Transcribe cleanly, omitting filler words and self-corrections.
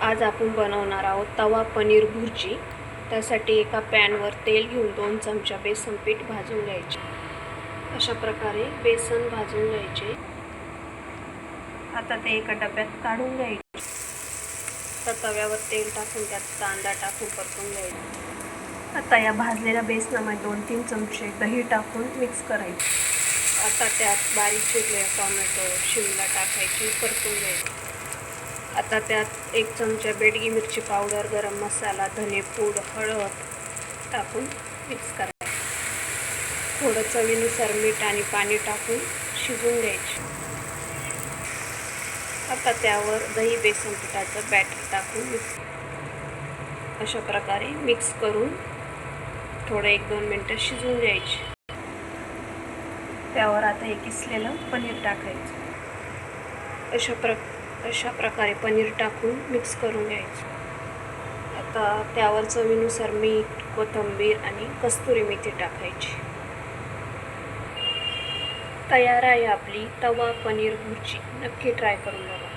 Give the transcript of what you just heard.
आज आपण बनवणार आहोत तवा पनीर भुर्जी। त्यासाठी एका पॅनवर तेल घेऊन 2 चमचा बेसन पीठ भाजून घ्यायचे। अशा प्रकारे बेसन भाजून घ्यायचे। आता ते एका डब्यात काढून घ्यायचे। आता तव्यावर तेल टाकून त्यात कांदा टाकून परतून घ्यायचा। आता या भाजलेल्या बेसनामध्ये 2-3 चमचे दही टाकून मिक्स करायचे। आता त्यात बारीक चिरलेला टोमॅटो, शिमला टाकायची, परतून घ्यायची। आता त्यात 1 चमचा बेडगी मिरची पावडर, गरम मसाला, धने पूड, हळद टाकून मिक्स करायचं। थोडं चवीनुसार मीठ आणि पाणी टाकून शिजवून घ्यायचे। आता त्यावर दही बेसन पिठाचं बॅटर टाकून अशा प्रकारे मिक्स करून थोडं 1-2 मिनिटं शिजवून घ्यायचे। त्यावर आता हे किसलेलं पनीर टाकायचं। अशा प्रकारे पनीर टाकून मिक्स करून घ्यायचं। आता त्यावर चवीनुसार मीठ, कोथिंबीर आणि कस्तुरी मेथी टाकायची। तयार आहे आपली तवा पनीर भुर्जी। नक्की ट्राय करून बघा।